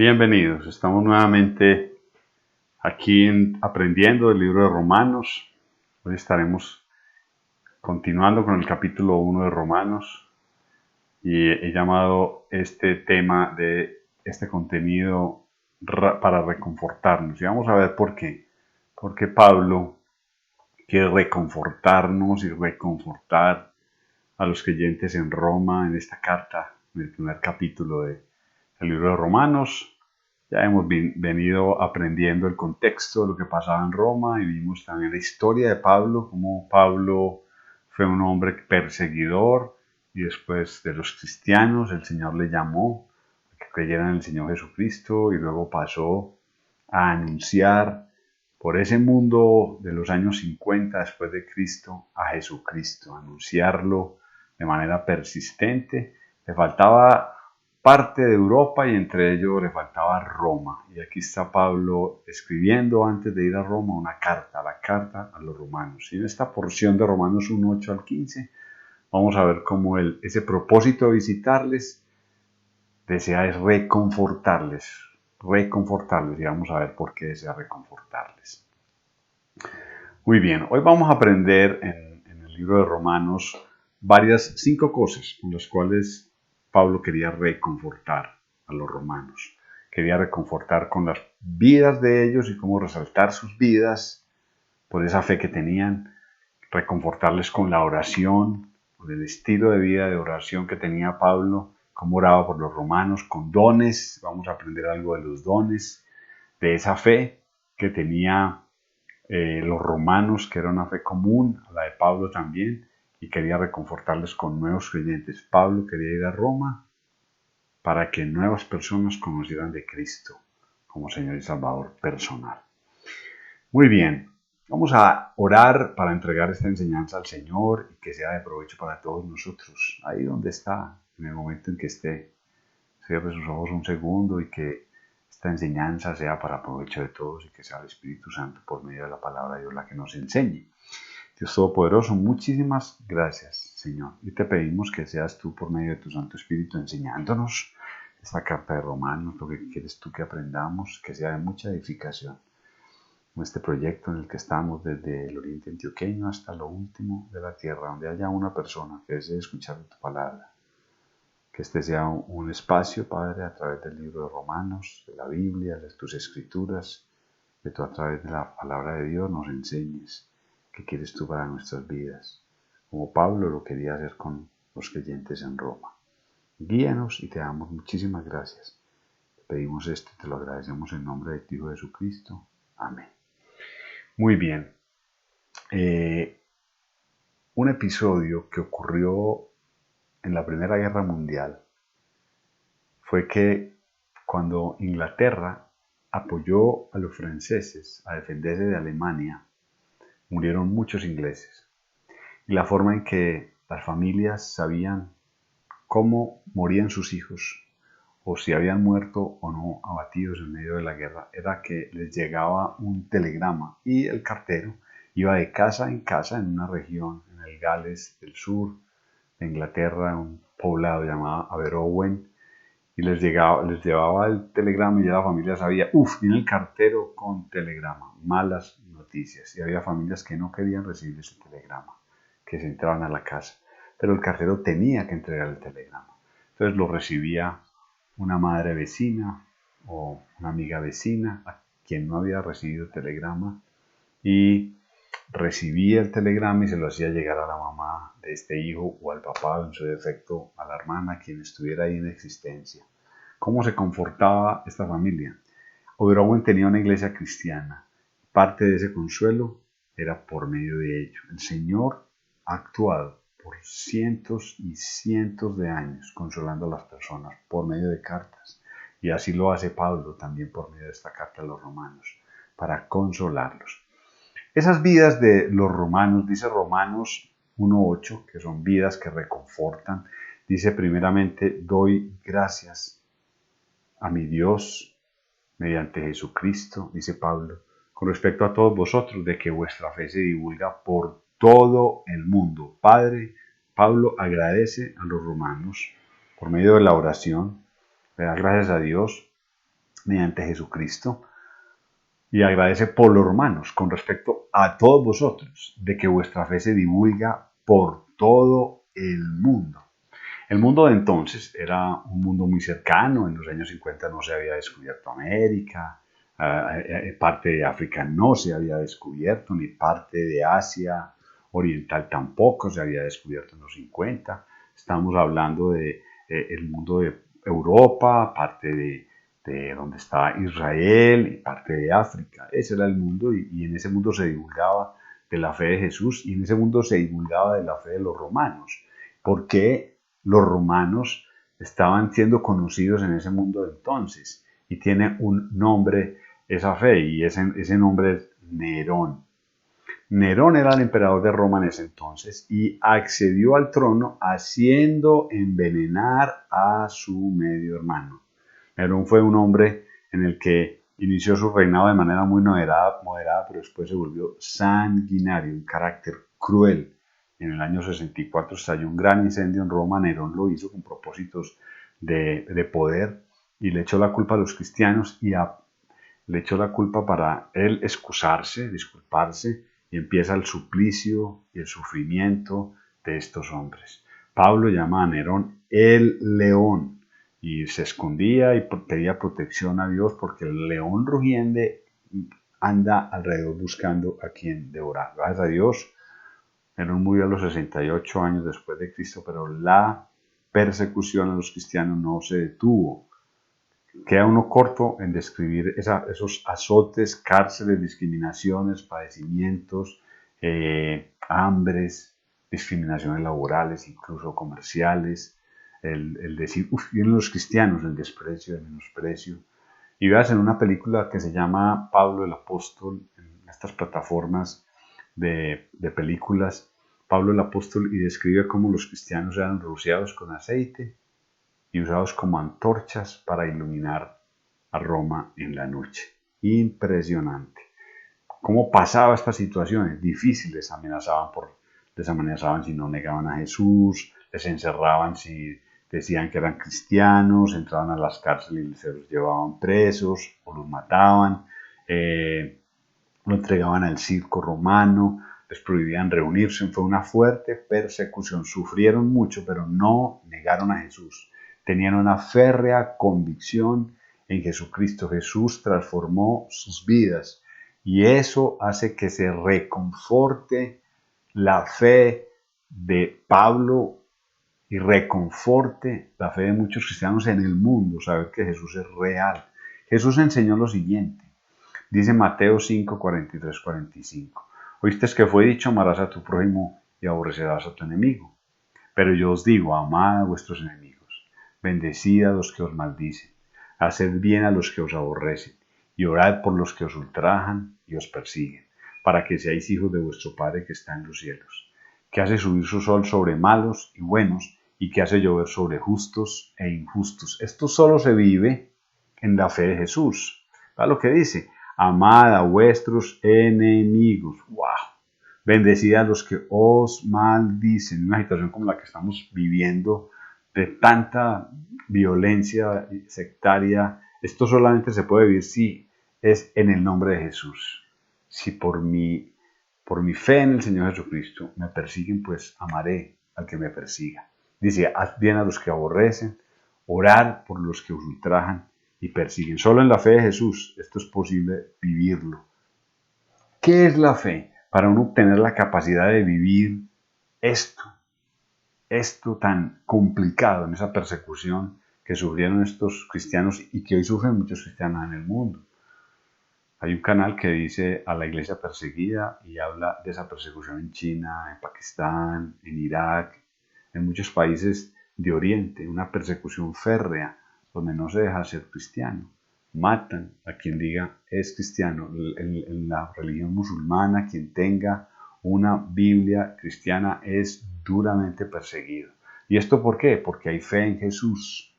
Bienvenidos, estamos nuevamente aquí aprendiendo el libro de Romanos. Hoy estaremos continuando con el capítulo 1 de Romanos y he llamado este tema de este contenido para reconfortarnos. Y vamos a ver por qué. Porque Pablo quiere reconfortarnos y reconfortar a los creyentes en Roma en esta carta, en el primer capítulo del libro de Romanos. Ya hemos venido aprendiendo el contexto de lo que pasaba en Roma y vimos también la historia de Pablo, cómo Pablo fue un hombre perseguidor y después de los cristianos el Señor le llamó a que creyeran en el Señor Jesucristo y luego pasó a anunciar por ese mundo de los años 50 después de Cristo a Jesucristo, anunciarlo de manera persistente. Le faltaba parte de Europa y entre ellos le faltaba Roma. Y aquí está Pablo escribiendo antes de ir a Roma una carta, la carta a los romanos. Y en esta porción de Romanos 1, 8 al 15 vamos a ver cómo ese propósito de visitarles desea es reconfortarles y vamos a ver por qué desea reconfortarles. Muy bien, hoy vamos a aprender en el libro de Romanos cinco cosas con las cuales Pablo quería reconfortar a los romanos. Quería reconfortar con las vidas de ellos y cómo resaltar sus vidas por esa fe que tenían, reconfortarles con la oración, por el estilo de vida de oración que tenía Pablo, cómo oraba por los romanos, con dones. Vamos a aprender algo de los dones, de esa fe que tenía los romanos, que era una fe común a la de Pablo también, y quería reconfortarles con nuevos creyentes. Pablo quería ir a Roma para que nuevas personas conocieran de Cristo como Señor y Salvador personal. Muy bien, vamos a orar para entregar esta enseñanza al Señor y que sea de provecho para todos nosotros. Ahí donde está, en el momento en que esté, cierre sus ojos un segundo y que esta enseñanza sea para provecho de todos y que sea el Espíritu Santo por medio de la palabra de Dios la que nos enseñe. Dios Todopoderoso, muchísimas gracias, Señor. Y te pedimos que seas tú por medio de tu Santo Espíritu enseñándonos esta carta de Romanos, lo que quieres tú que aprendamos, que sea de mucha edificación. En este proyecto en el que estamos desde el oriente antioqueño hasta lo último de la tierra, donde haya una persona que desee escuchar tu palabra. Que este sea un espacio, Padre, a través del libro de Romanos, de la Biblia, de tus escrituras, que tú a través de la palabra de Dios nos enseñes qué quieres tú para nuestras vidas, como Pablo lo quería hacer con los creyentes en Roma. Guíanos y te damos muchísimas gracias. Te pedimos esto y te lo agradecemos en nombre de tu Hijo Jesucristo. Amén. Muy bien. Un episodio que ocurrió en la Primera Guerra Mundial fue que cuando Inglaterra apoyó a los franceses a defenderse de Alemania, murieron muchos ingleses. Y la forma en que las familias sabían cómo morían sus hijos o si habían muerto o no abatidos en medio de la guerra era que les llegaba un telegrama y el cartero iba de casa en casa en una región, en el Gales del sur de Inglaterra, un poblado llamado Aberowen, y les llevaba el telegrama y ya la familia sabía, viene el cartero con telegrama, malas noticias. Y había familias que no querían recibir ese telegrama, que se entraban a la casa, pero el cartero tenía que entregar el telegrama. Entonces lo recibía una madre vecina o una amiga vecina a quien no había recibido el telegrama y recibía el telegrama y se lo hacía llegar a la mamá de este hijo o al papá, en su defecto a la hermana, quien estuviera ahí en existencia. ¿Cómo se confortaba esta familia? Oberowen tenía una iglesia cristiana. Parte de ese consuelo era por medio de ello. El Señor ha actuado por cientos y cientos de años consolando a las personas por medio de cartas. Y así lo hace Pablo también por medio de esta carta a los romanos, para consolarlos. Esas vidas de los romanos, dice Romanos 1.8, que son vidas que reconfortan. Dice primeramente, doy gracias a mi Dios mediante Jesucristo, dice Pablo, con respecto a todos vosotros, de que vuestra fe se divulga por todo el mundo. Pablo agradece a los romanos por medio de la oración, le da gracias a Dios mediante Jesucristo, y agradece por los romanos con respecto a todos vosotros, de que vuestra fe se divulga por todo el mundo. El mundo de entonces era un mundo muy cercano, en los años 50 no se había descubierto América, parte de África no se había descubierto, ni parte de Asia Oriental tampoco se había descubierto en los 50. Estamos hablando de el mundo de Europa, parte de donde estaba Israel y parte de África. Ese era el mundo y en ese mundo se divulgaba de la fe de Jesús y en ese mundo se divulgaba de la fe de los romanos. ¿Por qué los romanos estaban siendo conocidos en ese mundo de entonces? Y tiene un nombre esa fe y ese nombre es Nerón. Nerón era el emperador de Roma en ese entonces y accedió al trono haciendo envenenar a su medio hermano. Nerón fue un hombre en el que inició su reinado de manera muy moderada, pero después se volvió sanguinario, un carácter cruel. En el año 64 estalló un gran incendio en Roma. Nerón lo hizo con propósitos de poder y le echó la culpa a los cristianos y le echó la culpa para él excusarse, disculparse, y empieza el suplicio y el sufrimiento de estos hombres. Pablo llama a Nerón el león y se escondía y pedía protección a Dios porque el león rugiente anda alrededor buscando a quien devorar. Gracias a Dios, Nerón murió a los 68 años después de Cristo, pero la persecución a los cristianos no se detuvo. Queda uno corto en describir esos azotes, cárceles, discriminaciones, padecimientos, hambres, discriminaciones laborales, incluso comerciales, el decir, vienen los cristianos, el desprecio, el menosprecio. Y veas en una película que se llama Pablo el Apóstol, en estas plataformas de películas, Pablo el Apóstol, y describe cómo los cristianos eran rociados con aceite y usados como antorchas para iluminar a Roma en la noche. Impresionante. ¿Cómo pasaba estas situaciones difíciles? Les amenazaban si no negaban a Jesús, les encerraban si decían que eran cristianos, entraban a las cárceles y se los llevaban presos o los mataban, lo entregaban al circo romano, les prohibían reunirse. Fue una fuerte persecución. Sufrieron mucho, pero no negaron a Jesús. Tenían una férrea convicción en Jesucristo. Jesús transformó sus vidas y eso hace que se reconforte la fe de Pablo y reconforte la fe de muchos cristianos en el mundo, saber que Jesús es real. Jesús enseñó lo siguiente, dice Mateo 5, 43, 45. Oíste que fue dicho, amarás a tu prójimo y aborrecerás a tu enemigo. Pero yo os digo, amad a vuestros enemigos, bendecid a los que os maldicen, haced bien a los que os aborrecen, y orad por los que os ultrajan y os persiguen, para que seáis hijos de vuestro Padre que está en los cielos, que hace subir su sol sobre malos y buenos, y que hace llover sobre justos e injustos. Esto solo se vive en la fe de Jesús. ¿Verdad lo que dice? Amad a vuestros enemigos. ¡Wow! Bendecid a los que os maldicen. Una situación como la que estamos viviendo, de tanta violencia sectaria. Esto solamente se puede vivir si es en el nombre de Jesús. Si por mi fe en el Señor Jesucristo me persiguen, pues amaré al que me persiga. Dice, haz bien a los que aborrecen, orar por los que os ultrajan y persiguen. Solo en la fe de Jesús esto es posible vivirlo. ¿Qué es la fe? Para uno obtener la capacidad de vivir esto tan complicado en esa persecución que sufrieron estos cristianos y que hoy sufren muchos cristianos en el mundo. Hay un canal que dice a la iglesia perseguida y habla de esa persecución en China, en Pakistán, en Irak, en muchos países de Oriente, una persecución férrea donde no se deja ser cristiano. Matan a quien diga es cristiano. En la religión musulmana, quien tenga una Biblia cristiana es duramente perseguido. ¿Y esto por qué? Porque hay fe en Jesús.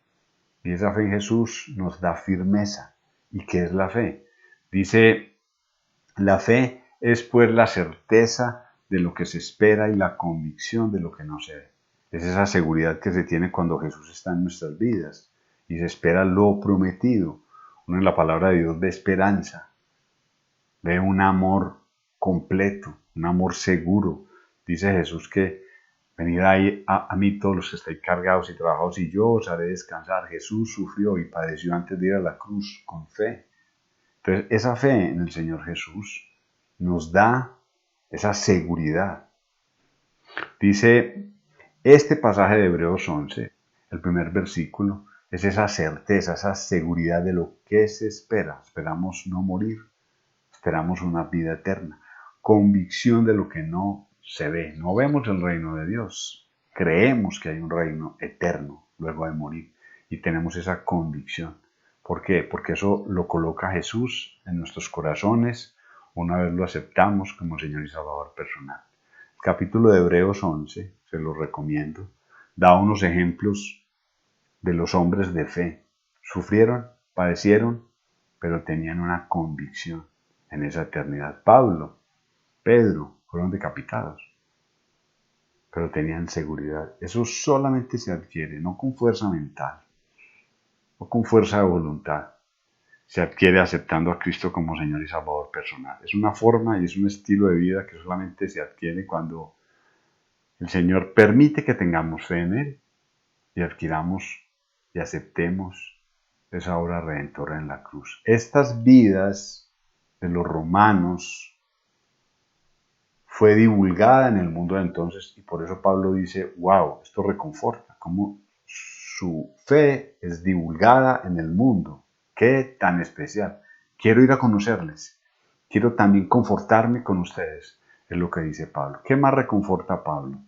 Y esa fe en Jesús nos da firmeza. ¿Y qué es la fe? Dice, la fe es pues la certeza de lo que se espera y la convicción de lo que no se ve. Es esa seguridad que se tiene cuando Jesús está en nuestras vidas y se espera lo prometido. Uno en la palabra de Dios ve esperanza, ve un amor completo, un amor seguro. Dice Jesús que venid ahí a mí todos los que estáis cargados y trabajados y yo os haré descansar. Jesús sufrió y padeció antes de ir a la cruz con fe. Entonces esa fe en el Señor Jesús nos da esa seguridad. Dice este pasaje de Hebreos 11, el primer versículo, es esa certeza, esa seguridad de lo que se espera. Esperamos no morir, esperamos una vida eterna. Convicción de lo que no se ve. No vemos el reino de Dios. Creemos que hay un reino eterno luego de morir. Y tenemos esa convicción. ¿Por qué? Porque eso lo coloca Jesús en nuestros corazones una vez lo aceptamos como Señor y Salvador personal. El capítulo de Hebreos 11, se lo recomiendo, da unos ejemplos de los hombres de fe. Sufrieron, padecieron, pero tenían una convicción en esa eternidad. Pablo, Pedro fueron decapitados, pero tenían seguridad. Eso solamente se adquiere, no con fuerza mental, no con fuerza de voluntad. Se adquiere aceptando a Cristo como Señor y Salvador personal. Es una forma y es un estilo de vida que solamente se adquiere cuando el Señor permite que tengamos fe en Él y adquiramos y aceptemos esa obra redentora en la cruz. Estas vidas de los romanos fue divulgada en el mundo de entonces y por eso Pablo dice, wow, esto reconforta, como su fe es divulgada en el mundo. ¡Qué tan especial! Quiero ir a conocerles, quiero también confortarme con ustedes, es lo que dice Pablo. ¿Qué más reconforta a Pablo?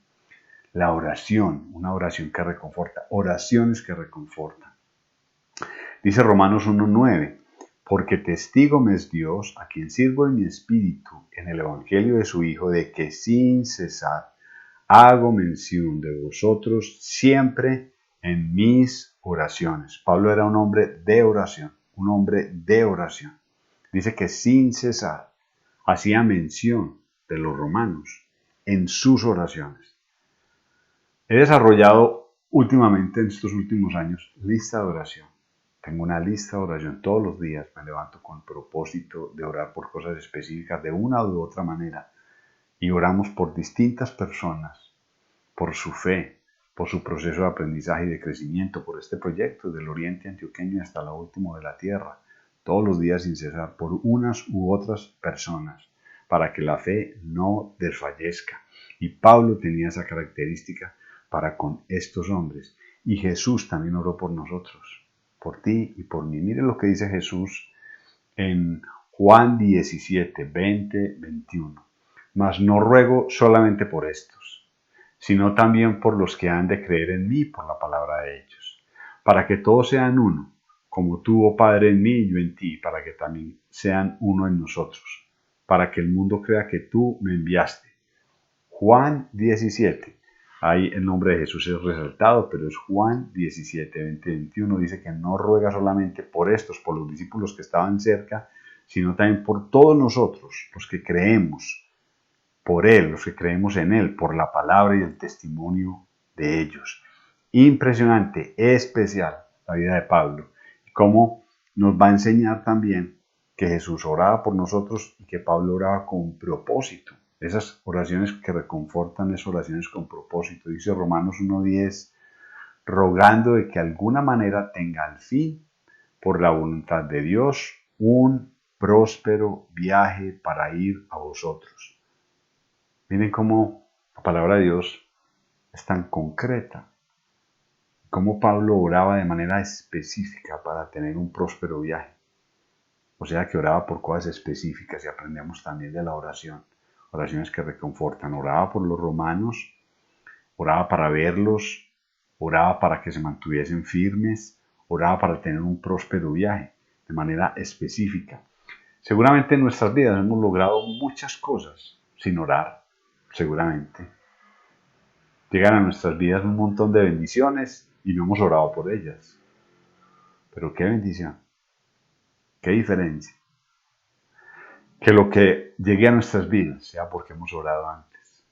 La oración, una oración que reconforta, oraciones que reconfortan. Dice Romanos 1:9, porque testigo me es Dios, a quien sirvo en mi espíritu, en el evangelio de su Hijo, de que sin cesar hago mención de vosotros siempre en mis oraciones. Pablo era un hombre de oración, un hombre de oración. Dice que sin cesar hacía mención de los romanos en sus oraciones. He desarrollado últimamente, en estos últimos años, lista de oración. Tengo una lista de oración todos los días. Me levanto con el propósito de orar por cosas específicas de una u otra manera. Y oramos por distintas personas, por su fe, por su proceso de aprendizaje y de crecimiento, por este proyecto del Oriente Antioqueño hasta lo último de la tierra. Todos los días sin cesar, por unas u otras personas, para que la fe no desfallezca. Y Pablo tenía esa característica para con estos hombres. Y Jesús también oró por nosotros, por ti y por mí. Mire lo que dice Jesús en Juan 17, 20, 21. Mas no ruego solamente por estos, sino también por los que han de creer en mí por la palabra de ellos, para que todos sean uno, como tú, oh Padre, en mí y yo en ti, para que también sean uno en nosotros, para que el mundo crea que tú me enviaste. Juan 17. Ahí el nombre de Jesús es resaltado, pero es Juan 17, 20, 21. Dice que no ruega solamente por estos, por los discípulos que estaban cerca, sino también por todos nosotros, los que creemos por Él, los que creemos en Él, por la palabra y el testimonio de ellos. Impresionante, especial la vida de Pablo. Y cómo nos va a enseñar también que Jesús oraba por nosotros y que Pablo oraba con propósito. Esas oraciones que reconfortan, esas oraciones con propósito. Dice Romanos 1:10, rogando de que de alguna manera tenga al fin, por la voluntad de Dios, un próspero viaje para ir a vosotros. Miren cómo la palabra de Dios es tan concreta. Cómo Pablo oraba de manera específica para tener un próspero viaje. O sea que oraba por cosas específicas y aprendemos también de la oración. Oraciones que reconfortan. Oraba por los romanos, oraba para verlos, oraba para que se mantuviesen firmes, oraba para tener un próspero viaje de manera específica. Seguramente en nuestras vidas hemos logrado muchas cosas sin orar, seguramente. Llegan a nuestras vidas un montón de bendiciones y no hemos orado por ellas. Pero qué bendición, qué diferencia. Que lo que llegue a nuestras vidas sea porque hemos orado antes.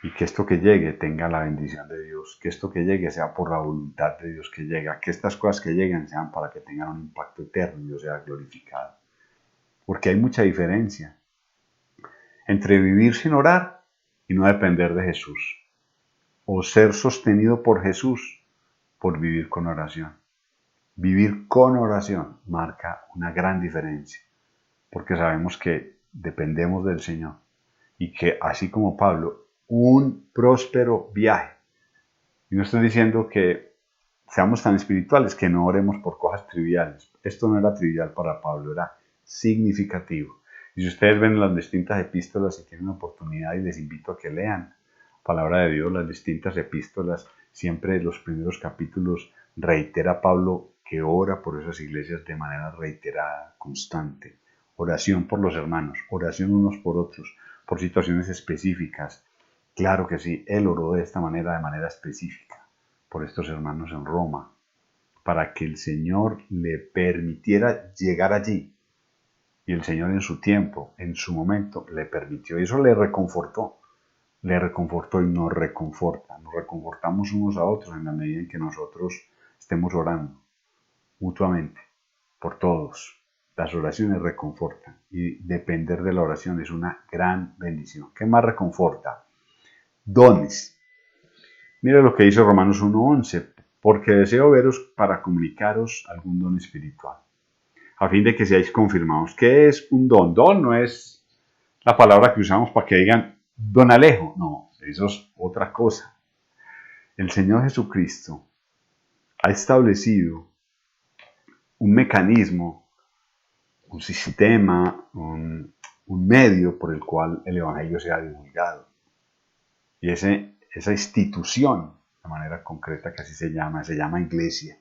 y que esto que llegue tenga la bendición de Dios, que esto que llegue sea por la voluntad de Dios que llega, que estas cosas que lleguen sean para que tengan un impacto eterno y Dios sea glorificado. Porque hay mucha diferencia entre vivir sin orar y no depender de Jesús, o ser sostenido por Jesús por vivir con oración. Vivir con oración marca una gran diferencia, porque sabemos que dependemos del Señor y que así como Pablo, un próspero viaje. Y no estoy diciendo que seamos tan espirituales que no oremos por cosas triviales. Esto no era trivial para Pablo, era significativo. Y si ustedes ven las distintas epístolas y tienen oportunidad, y les invito a que lean palabra de Dios, las distintas epístolas, siempre en los primeros capítulos reitera Pablo que ora por esas iglesias de manera reiterada, constante. Oración por los hermanos, oración unos por otros, por situaciones específicas. Claro que sí, él oró de esta manera, de manera específica, por estos hermanos en Roma, para que el Señor le permitiera llegar allí. Y el Señor en su tiempo, en su momento, le permitió. Y eso le reconfortó y nos reconforta. Nos reconfortamos unos a otros en la medida en que nosotros estemos orando mutuamente por todos. Las oraciones reconfortan y depender de la oración es una gran bendición. ¿Qué más reconforta? Dones. Mira lo que dice Romanos 1:11, porque deseo veros para comunicaros algún don espiritual, a fin de que seáis confirmados. ¿Qué es un don? Don no es la palabra que usamos para que digan don Alejo, no, eso es otra cosa. El Señor Jesucristo ha establecido un mecanismo, un sistema, un medio por el cual el Evangelio sea divulgado. Y esa institución, de manera concreta que así se llama iglesia.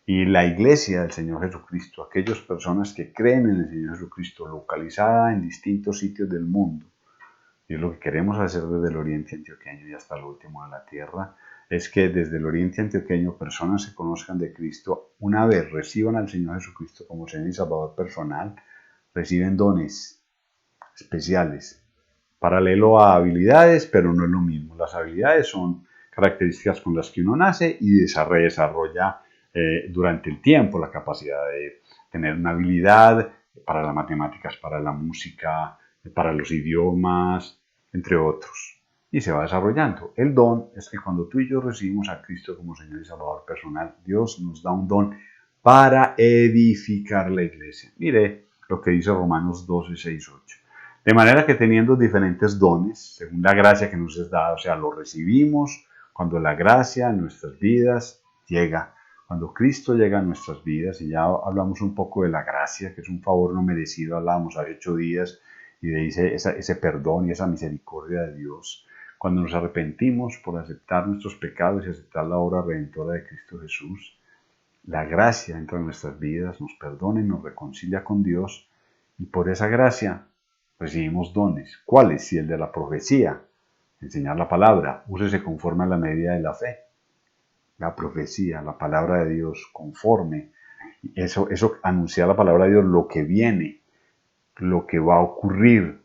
Y la iglesia del Señor Jesucristo, aquellas personas que creen en el Señor Jesucristo, localizada en distintos sitios del mundo, y lo que queremos hacer desde el Oriente Antioqueño y hasta lo último de la tierra, es que desde el Oriente Antioqueño personas se conozcan de Cristo, una vez reciban al Señor Jesucristo como Señor y Salvador personal, reciben dones especiales, paralelo a habilidades, pero no es lo mismo. Las habilidades son características con las que uno nace y desarrolla durante el tiempo la capacidad de tener una habilidad para las matemáticas, para la música, para los idiomas, entre otros. Y se va desarrollando. El don es que cuando tú y yo recibimos a Cristo como Señor y Salvador personal, Dios nos da un don para edificar la iglesia. Mire lo que dice Romanos 12, 6, 8. De manera que teniendo diferentes dones, según la gracia que nos es dada, o sea, lo recibimos cuando la gracia en nuestras vidas llega, cuando Cristo llega a nuestras vidas, y ya hablamos un poco de la gracia, que es un favor no merecido, hablábamos hace 8 días, y de ese perdón y esa misericordia de Dios. Cuando nos arrepentimos por aceptar nuestros pecados y aceptar la obra redentora de Cristo Jesús, la gracia entra en nuestras vidas, nos perdona y nos reconcilia con Dios, y por esa gracia recibimos dones. ¿Cuáles? Si el de la profecía, enseñar la palabra, úsese conforme a la medida de la fe. La profecía, la palabra de Dios, conforme. Eso anuncia la palabra de Dios, lo que viene, lo que va a ocurrir.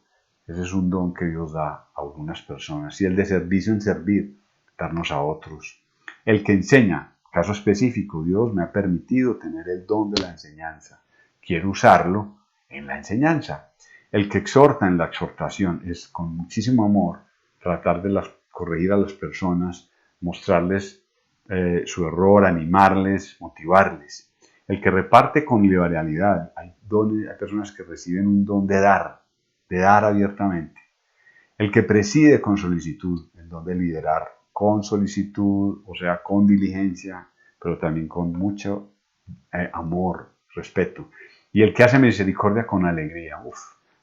Ese es un don que Dios da a algunas personas. Y el de servicio en servir, darnos a otros. El que enseña, caso específico, Dios me ha permitido tener el don de la enseñanza. Quiero usarlo en la enseñanza. El que exhorta en la exhortación es con muchísimo amor tratar de corregir a las personas, mostrarles su error, animarles, motivarles. El que reparte con liberalidad. Hay personas que reciben un don de dar abiertamente. El que preside con solicitud, el don de liderar con solicitud, o sea, con diligencia, pero también con mucho amor, respeto. Y el que hace misericordia con alegría.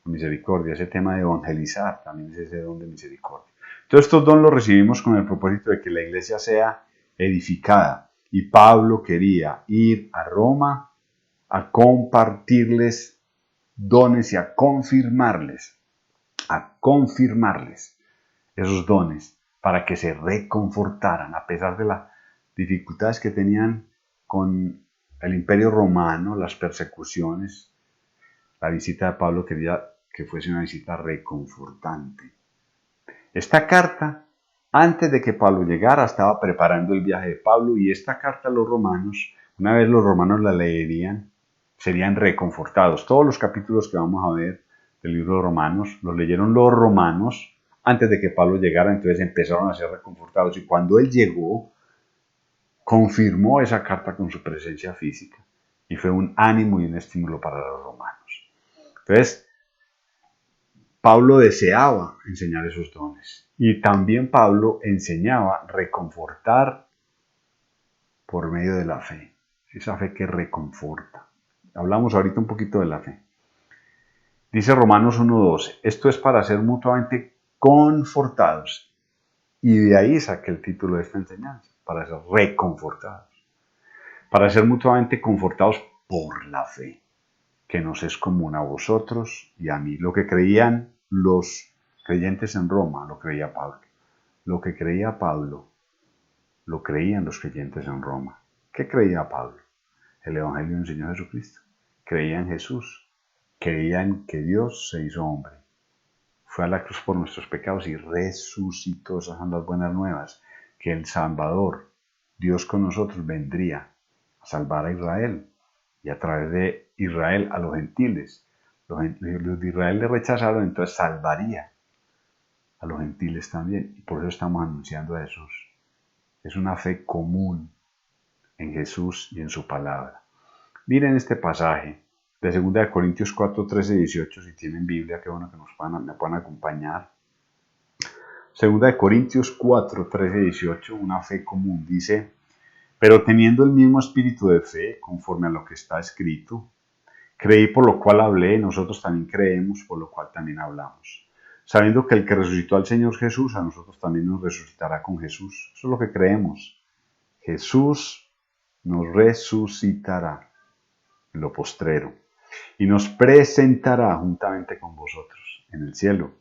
Misericordia, ese tema de evangelizar, también es ese don de misericordia. Todos estos dones los recibimos con el propósito de que la iglesia sea edificada. Y Pablo quería ir a Roma a compartirles dones y a confirmarles esos dones para que se reconfortaran a pesar de las dificultades que tenían con el Imperio Romano, las persecuciones. La visita de Pablo quería que fuese una visita reconfortante. Esta carta, antes de que Pablo llegara, estaba preparando el viaje de Pablo, y esta carta a los romanos, una vez los romanos la leerían, serían reconfortados. Todos los capítulos que vamos a ver del libro de Romanos, los leyeron los romanos antes de que Pablo llegara, entonces empezaron a ser reconfortados. Y cuando él llegó, confirmó esa carta con su presencia física y fue un ánimo y un estímulo para los romanos. Entonces, Pablo deseaba enseñar esos dones, y también Pablo enseñaba reconfortar por medio de la fe, esa fe que reconforta. Hablamos ahorita un poquito de la fe. Dice Romanos 1:12, esto es para ser mutuamente confortados, y de ahí saqué el título de esta enseñanza, para ser reconfortados, para ser mutuamente confortados por la fe, que nos es común a vosotros y a mí. Lo que creían los creyentes en Roma, lo creía Pablo. Lo que creía Pablo, lo creían los creyentes en Roma. ¿Qué creía Pablo? El Evangelio del Señor Jesucristo. Creía en Jesús. Creían que Dios se hizo hombre. Fue a la cruz por nuestros pecados y resucitó. Esas son las buenas nuevas. Que el Salvador, Dios con nosotros, vendría a salvar a Israel. Y a través de Israel a los gentiles. Los de Israel le rechazaron, entonces salvaría a los gentiles también. Y por eso estamos anunciando a Jesús. Es una fe común en Jesús y en su palabra. Miren este pasaje de 2 Corintios 4, 13 y 18. Si tienen Biblia, qué bueno que me puedan acompañar. 2 Corintios 4, 13 y 18, una fe común. Dice, pero teniendo el mismo espíritu de fe, conforme a lo que está escrito, creí por lo cual hablé, nosotros también creemos, por lo cual también hablamos. Sabiendo que el que resucitó al Señor Jesús, a nosotros también nos resucitará con Jesús. Eso es lo que creemos. Jesús nos resucitará en lo postrero y nos presentará juntamente con vosotros en el cielo.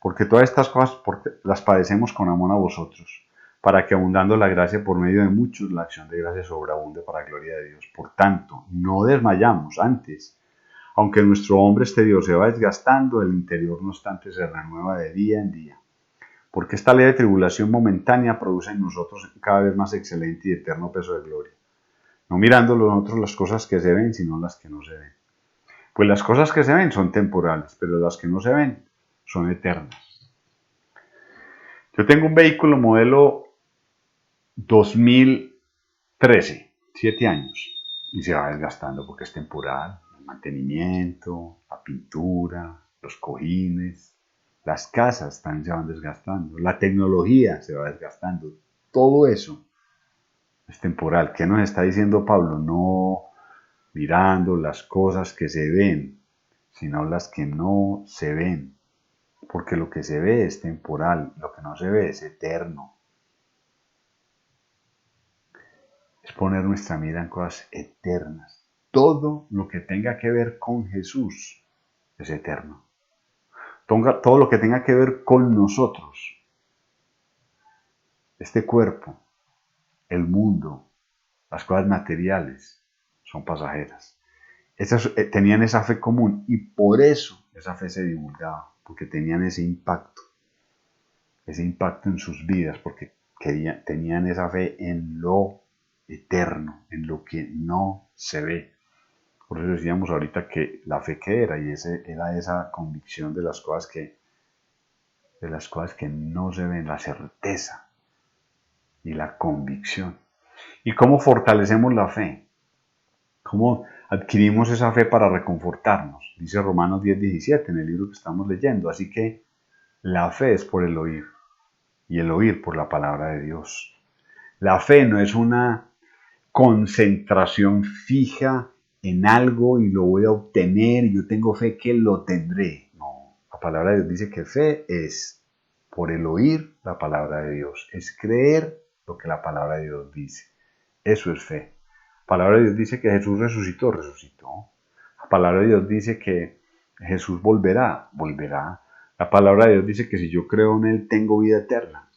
Porque todas estas cosas las padecemos con amor a vosotros, para que abundando la gracia por medio de muchos, la acción de gracia sobreabunde para la gloria de Dios. Por tanto, no desmayamos antes. Aunque nuestro hombre exterior se va desgastando, el interior no obstante se renueva de día en día. Porque esta leve tribulación momentánea produce en nosotros cada vez más excelente y eterno peso de gloria. No mirando nosotros las cosas que se ven, sino las que no se ven. Pues las cosas que se ven son temporales, pero las que no se ven son eternas. Yo tengo un vehículo modelo 2013, 7 años, y se va desgastando porque es temporal. El mantenimiento, la pintura, los cojines, las casas también se van desgastando, la tecnología se va desgastando, todo eso es temporal. ¿Qué nos está diciendo Pablo? No mirando las cosas que se ven, sino las que no se ven, porque lo que se ve es temporal, lo que no se ve es eterno. Es poner nuestra mira en cosas eternas. Todo lo que tenga que ver con Jesús es eterno. Todo lo que tenga que ver con nosotros, este cuerpo, el mundo, las cosas materiales, son pasajeras. Tenían esa fe común y por eso esa fe se divulgaba, porque tenían ese impacto en sus vidas, porque tenían esa fe en lo eterno, en lo que no se ve. Por eso decíamos ahorita que la fe que era, y era esa convicción de las cosas que no se ven, la certeza y la convicción. ¿Y cómo fortalecemos la fe? ¿Cómo adquirimos esa fe para reconfortarnos? Dice Romanos 10:17 en el libro que estamos leyendo. Así que la fe es por el oír, y el oír por la palabra de Dios. La fe no es una concentración fija en algo y lo voy a obtener y yo tengo fe que lo tendré. No, la palabra de Dios dice que fe es por el oír la palabra de Dios, es creer lo que la palabra de Dios dice. Eso es fe. La palabra de Dios dice que Jesús resucitó. La palabra de Dios dice que Jesús volverá. La palabra de Dios dice que si yo creo en Él tengo vida eterna.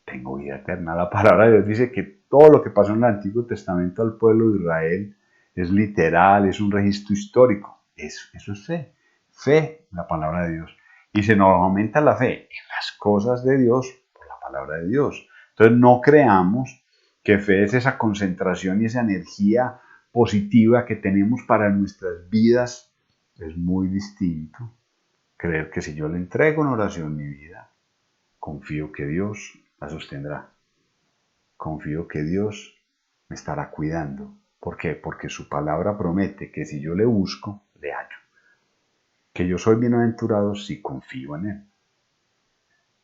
Tengo vida eterna. La palabra de Dios dice que todo lo que pasó en el Antiguo Testamento al pueblo de Israel es literal, es un registro histórico. Eso es fe. Fe, la palabra de Dios. Y se nos aumenta la fe en las cosas de Dios por la palabra de Dios. Entonces no creamos que fe es esa concentración y esa energía positiva que tenemos para nuestras vidas. Es muy distinto creer que si yo le entrego en oración mi vida, confío que Dios la sostendrá. Confío que Dios me estará cuidando. ¿Por qué? Porque su palabra promete que si yo le busco, le hallo. Que yo soy bienaventurado si confío en Él.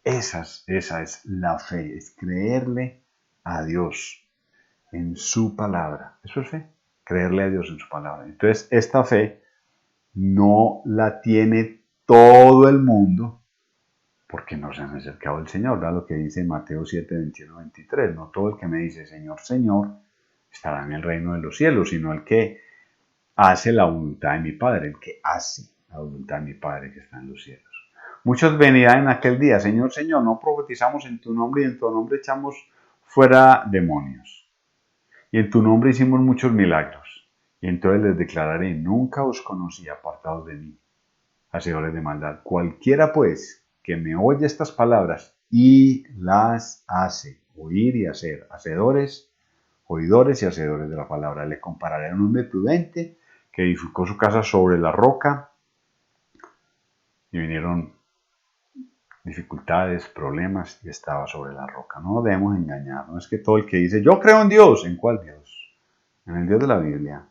Esa es la fe, es creerle a Dios en su palabra. Eso es fe, creerle a Dios en su palabra. Entonces, esta fe no la tiene todo el mundo porque no se han acercado al Señor. Da lo que dice Mateo 7, 21, 23. No todo el que me dice Señor, Señor, estará en el reino de los cielos, sino el que hace la voluntad de mi Padre, el que hace la voluntad de mi Padre que está en los cielos. Muchos venirán en aquel día, Señor, Señor, no profetizamos en tu nombre y en tu nombre echamos fuera demonios. Y en tu nombre hicimos muchos milagros. Y entonces les declararé, nunca os conocí, apartados de mí, hacedores de maldad. Cualquiera pues que me oye estas palabras y las hace, oír y hacer, hacedores, oidores y hacedores de la palabra. Le compararé a un hombre prudente que edificó su casa sobre la roca y vinieron dificultades, problemas y estaba sobre la roca. No debemos engañar. No es que todo el que dice, yo creo en Dios, ¿en cuál Dios? En el Dios de la Biblia.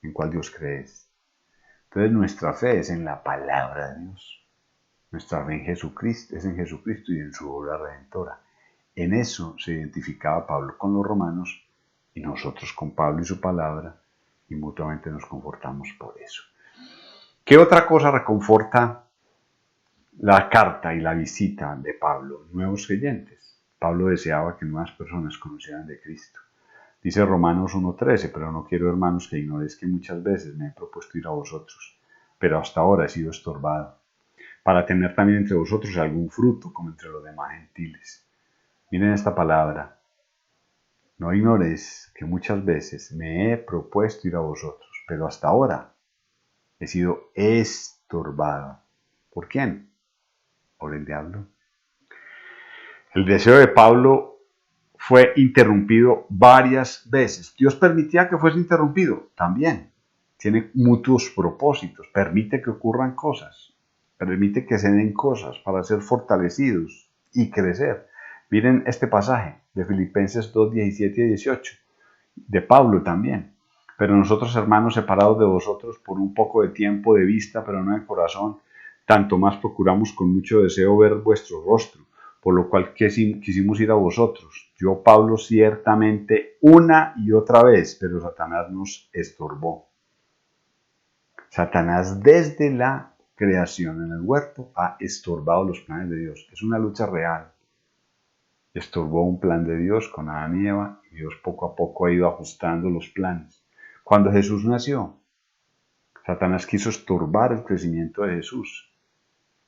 ¿En cuál Dios crees? Entonces nuestra fe es en la palabra de Dios. Nuestra fe en Jesucristo es en Jesucristo y en su obra redentora. En eso se identificaba Pablo con los romanos y nosotros con Pablo y su palabra y mutuamente nos confortamos por eso. ¿Qué otra cosa reconforta la carta y la visita de Pablo? Nuevos creyentes. Pablo deseaba que nuevas personas conocieran de Cristo. Dice Romanos 1:13, pero no quiero, hermanos, que ignoréis que muchas veces me he propuesto ir a vosotros, pero hasta ahora he sido estorbado, para tener también entre vosotros algún fruto, como entre los demás gentiles. Miren esta palabra. No ignoréis que muchas veces me he propuesto ir a vosotros, pero hasta ahora he sido estorbado. ¿Por quién? Por el diablo. El deseo de Pablo fue interrumpido varias veces. Dios permitía que fuese interrumpido también. Tiene mutuos propósitos, permite que ocurran cosas, permite que se den cosas para ser fortalecidos y crecer. Miren este pasaje de Filipenses 2, 17 y 18, de Pablo también. Pero nosotros, hermanos, separados de vosotros por un poco de tiempo de vista, pero no de corazón, tanto más procuramos con mucho deseo ver vuestro rostro, por lo cual quisimos ir a vosotros. Yo, Pablo, ciertamente una y otra vez, pero Satanás nos estorbó. Satanás desde la creación en el huerto ha estorbado los planes de Dios. Es una lucha real. Estorbó un plan de Dios con Adán y Eva y Dios poco a poco ha ido ajustando los planes. Cuando Jesús nació, Satanás quiso estorbar el crecimiento de Jesús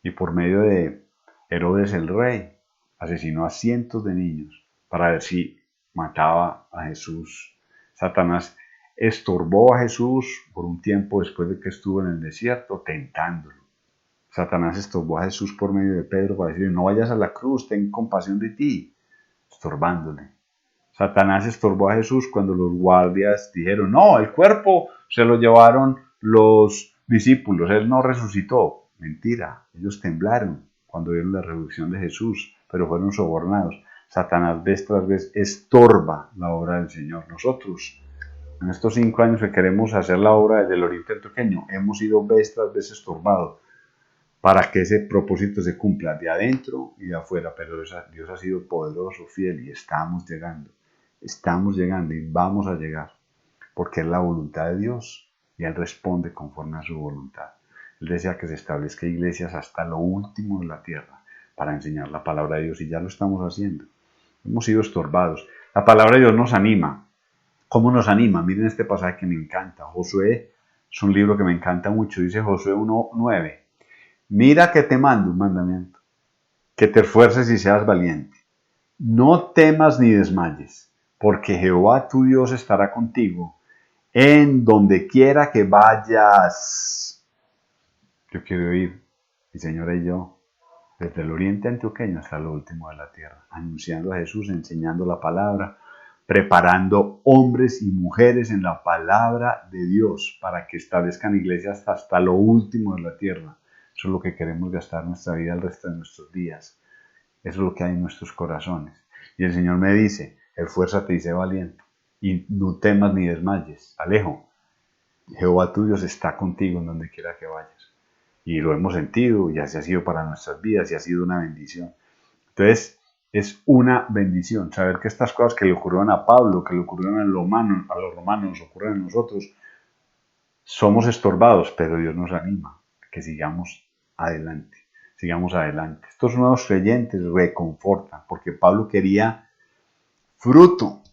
y por medio de Herodes el rey asesinó a cientos de niños para ver si mataba a Jesús. Satanás estorbó a Jesús por un tiempo después de que estuvo en el desierto tentándolo. Satanás estorbó a Jesús por medio de Pedro para decirle, no vayas a la cruz, ten compasión de ti, estorbándole. Satanás estorbó a Jesús cuando los guardias dijeron, no, el cuerpo se lo llevaron los discípulos, él no resucitó. Mentira, ellos temblaron cuando vieron la resurrección de Jesús, pero fueron sobornados. Satanás vez tras vez estorba la obra del Señor. Nosotros, en estos 5 años que queremos hacer la obra del Oriente Antioqueño, hemos sido vez tras vez estorbados para que ese propósito se cumpla de adentro y de afuera, pero Dios ha sido poderoso, fiel y estamos llegando y vamos a llegar, porque es la voluntad de Dios y Él responde conforme a su voluntad. Él desea que se establezca iglesias hasta lo último de la tierra para enseñar la palabra de Dios y ya lo estamos haciendo. Hemos sido estorbados. La palabra de Dios nos anima. ¿Cómo nos anima? Miren este pasaje que me encanta. Josué es un libro que me encanta mucho. Dice Josué 1:9. Mira que te mando un mandamiento, que te esfuerces y seas valiente. No temas ni desmayes, porque Jehová tu Dios estará contigo en donde quiera que vayas. Yo quiero ir, mi Señora y yo, desde el oriente antioqueño hasta lo último de la tierra, anunciando a Jesús, enseñando la palabra, preparando hombres y mujeres en la palabra de Dios para que establezcan iglesias hasta lo último de la tierra. Eso es lo que queremos gastar nuestra vida el resto de nuestros días. Eso es lo que hay en nuestros corazones. Y el Señor me dice, esfuérzate y sé valiente, y no temas ni desmayes. Alejo, Jehová tu Dios está contigo en donde quiera que vayas. Y lo hemos sentido, y así ha sido para nuestras vidas, y ha sido una bendición. Entonces, es una bendición saber que estas cosas que le ocurrieron a Pablo, que le ocurrieron a los romanos, nos ocurren a nosotros. Somos estorbados, pero Dios nos anima a que sigamos adelante. Sigamos adelante. Estos nuevos creyentes reconfortan, porque Pablo quería fruto,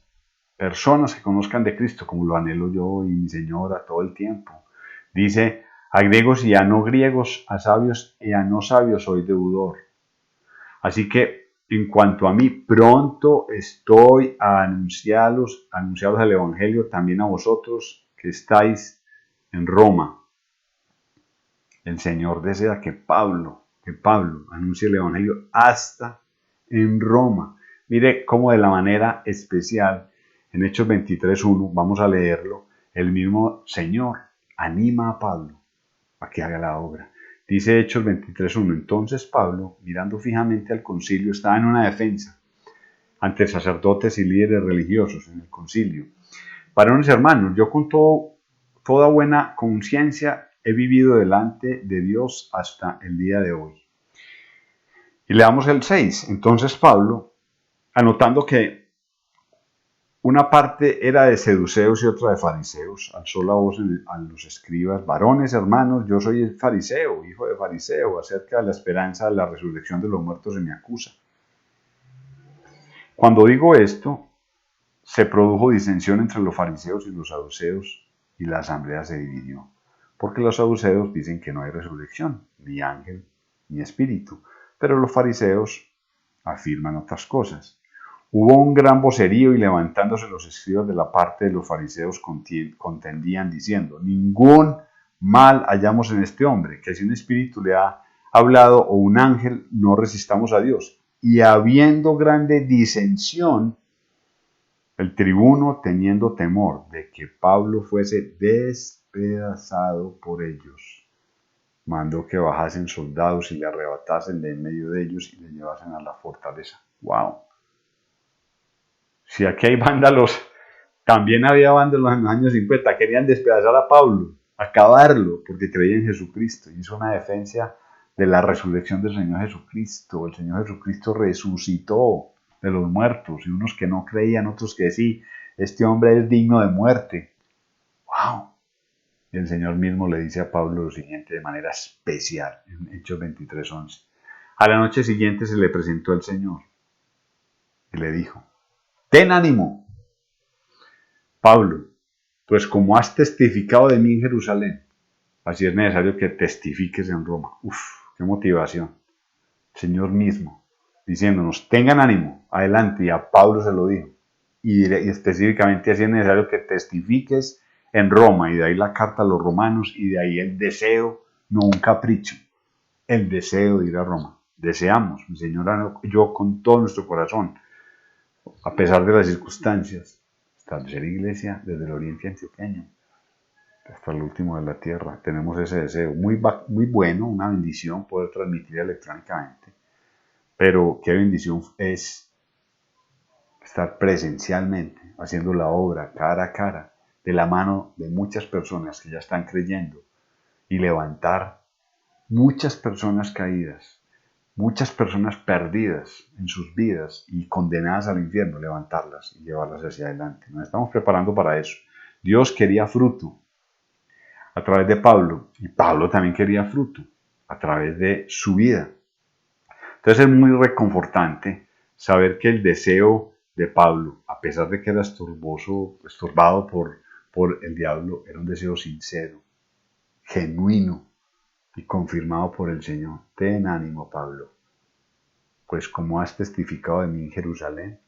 personas que conozcan de Cristo, como lo anhelo yo y mi Señora todo el tiempo. Dice, a griegos y a no griegos, a sabios y a no sabios soy deudor. Así que, en cuanto a mí, pronto estoy a anunciaros el Evangelio también a vosotros que estáis en Roma. El Señor desea que Pablo anuncie el Evangelio hasta en Roma. Mire cómo de la manera especial, en Hechos 23:1, vamos a leerlo, el mismo Señor anima a Pablo a que haga la obra. Dice Hechos 23:1, entonces Pablo, mirando fijamente al concilio, estaba en una defensa ante sacerdotes y líderes religiosos en el concilio. Varones hermanos, yo con toda buena conciencia he vivido delante de Dios hasta el día de hoy. Y leamos el 6. Entonces Pablo, anotando que una parte era de seduceos y otra de fariseos, alzó la voz a los escribas, varones hermanos, yo soy el fariseo, hijo de fariseo, acerca de la esperanza de la resurrección de los muertos se me acusa. Cuando digo esto, se produjo disensión entre los fariseos y los saduceos, y la asamblea se dividió, porque los saduceos dicen que no hay resurrección, ni ángel, ni espíritu, pero los fariseos afirman otras cosas. Hubo un gran vocerío y levantándose los escribas de la parte de los fariseos contendían diciendo, ningún mal hallamos en este hombre, que si un espíritu le ha hablado o un ángel, no resistamos a Dios. Y habiendo grande disensión, el tribuno, teniendo temor de que Pablo fuese despedazado por ellos, mandó que bajasen soldados y le arrebatasen de en medio de ellos y le llevasen a la fortaleza. ¡Wow! Si aquí hay vándalos, también había vándalos en los años 50. Querían despedazar a Pablo, acabarlo, porque creían en Jesucristo. Hizo una defensa de la resurrección del Señor Jesucristo. El Señor Jesucristo resucitó de los muertos, y unos que no creían, otros que sí, este hombre es digno de muerte. ¡Wow! Y el Señor mismo le dice a Pablo lo siguiente de manera especial, en Hechos 23:11. A la noche siguiente se le presentó el Señor y le dijo, ten ánimo, Pablo, pues como has testificado de mí en Jerusalén, así es necesario que testifiques en Roma. Uf, qué motivación. El Señor mismo diciéndonos, tengan ánimo, adelante, y a Pablo se lo dijo. Y específicamente así es necesario que testifiques en Roma, y de ahí la carta a los romanos, y de ahí el deseo, no un capricho, el deseo de ir a Roma. Deseamos, mi Señora, yo con todo nuestro corazón, a pesar de las circunstancias, establecer iglesia desde el oriente antioqueño hasta el último de la tierra. Tenemos ese deseo, muy bueno, una bendición poder transmitir electrónicamente. Pero qué bendición es estar presencialmente, haciendo la obra cara a cara, de la mano de muchas personas que ya están creyendo, y levantar muchas personas caídas, muchas personas perdidas en sus vidas y condenadas al infierno, levantarlas y llevarlas hacia adelante. Nos estamos preparando para eso. Dios quería fruto a través de Pablo, y Pablo también quería fruto a través de su vida. Entonces es muy reconfortante saber que el deseo de Pablo, a pesar de que era estorbado por el diablo, era un deseo sincero, genuino y confirmado por el Señor. Ten ánimo, Pablo, pues como has testificado de mí en Jerusalén,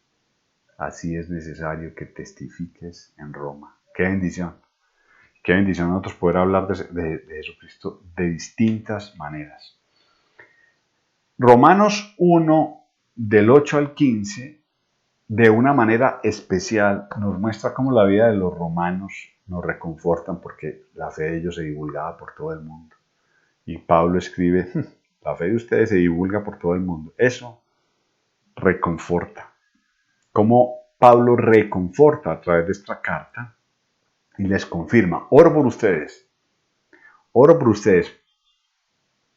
así es necesario que testifiques en Roma. ¡Qué bendición! ¡Qué bendición nosotros poder hablar de Jesucristo de distintas maneras! Romanos 1, del 8 al 15, de una manera especial, nos muestra cómo la vida de los romanos nos reconfortan porque la fe de ellos se divulgaba por todo el mundo. Y Pablo escribe, la fe de ustedes se divulga por todo el mundo. Eso reconforta. Cómo Pablo reconforta a través de esta carta y les confirma, oro por ustedes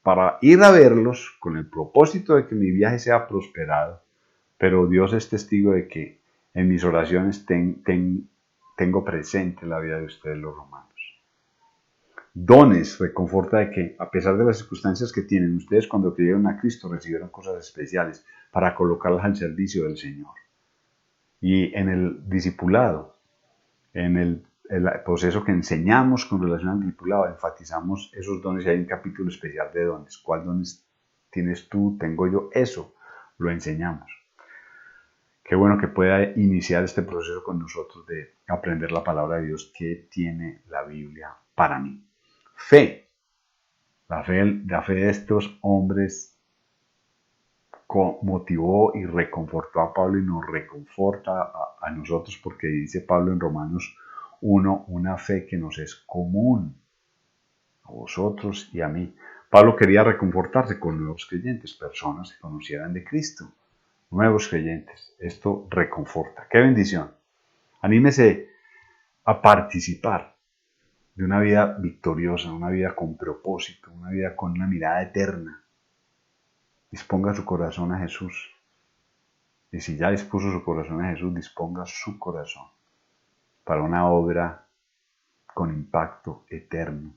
para ir a verlos con el propósito de que mi viaje sea prosperado, pero Dios es testigo de que en mis oraciones tengo presente la vida de ustedes los romanos. Dones reconforta de que, a pesar de las circunstancias que tienen, ustedes cuando creyeron a Cristo recibieron cosas especiales para colocarlas al servicio del Señor. Y en el discipulado, en el proceso que enseñamos con relación al discipulado, enfatizamos esos dones y hay un capítulo especial de dones. ¿Cuál dones tienes tú? ¿Tengo yo? Eso lo enseñamos. Qué bueno que pueda iniciar este proceso con nosotros de aprender la palabra de Dios que tiene la Biblia para mí. Fe. La fe de estos hombres motivó y reconfortó a Pablo y nos reconforta a nosotros porque dice Pablo en Romanos 1, una fe que nos es común a vosotros y a mí. Pablo quería reconfortarse con nuevos creyentes, personas que conocieran de Cristo, nuevos creyentes. Esto reconforta. ¡Qué bendición! Anímese a participar de una vida victoriosa, una vida con propósito, una vida con una mirada eterna. Disponga su corazón a Jesús. Y si ya dispuso su corazón a Jesús, disponga su corazón para una obra con impacto eterno,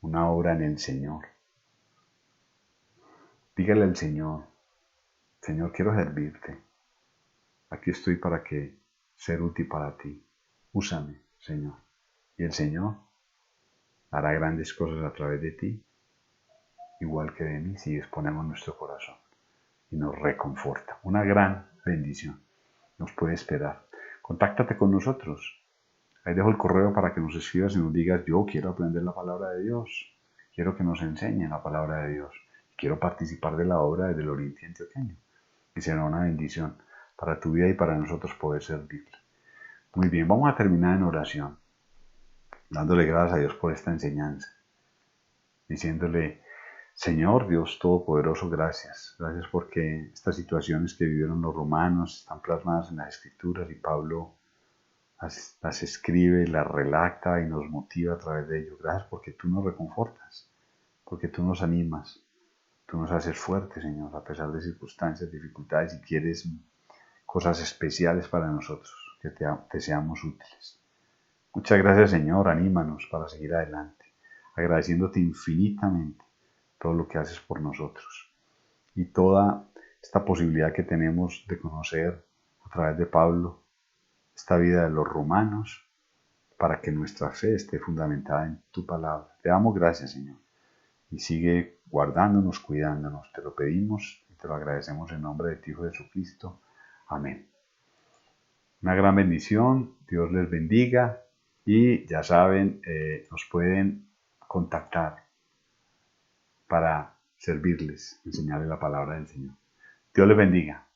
una obra en el Señor. Dígale al Señor, Señor, quiero servirte. Aquí estoy para ser útil para ti. Úsame, Señor. Y el Señor hará grandes cosas a través de ti, igual que de mí, si disponemos nuestro corazón. Y nos reconforta. Una gran bendición nos puede esperar. Contáctate con nosotros. Ahí dejo el correo para que nos escribas y nos digas, yo quiero aprender la palabra de Dios. Quiero que nos enseñen la palabra de Dios. Quiero participar de la obra desde el Oriente Antioqueño. Y será una bendición para tu vida y para nosotros poder servirle. Muy bien, vamos a terminar en oración, dándole gracias a Dios por esta enseñanza, diciéndole, Señor Dios Todopoderoso, gracias. Gracias porque estas situaciones que vivieron los romanos están plasmadas en las Escrituras y Pablo las escribe, las relata y nos motiva a través de ello. Gracias porque tú nos reconfortas, porque tú nos animas, tú nos haces fuertes, Señor, a pesar de circunstancias, dificultades y quieres cosas especiales para nosotros, que te seamos útiles. Muchas gracias, Señor, anímanos para seguir adelante, agradeciéndote infinitamente todo lo que haces por nosotros y toda esta posibilidad que tenemos de conocer a través de Pablo esta vida de los romanos para que nuestra fe esté fundamentada en tu palabra. Te damos gracias, Señor, y sigue guardándonos, cuidándonos. Te lo pedimos y te lo agradecemos en nombre de tu Hijo Jesucristo. Amén. Una gran bendición, Dios les bendiga y ya saben, nos pueden contactar para servirles, enseñarles la palabra del Señor. Dios les bendiga.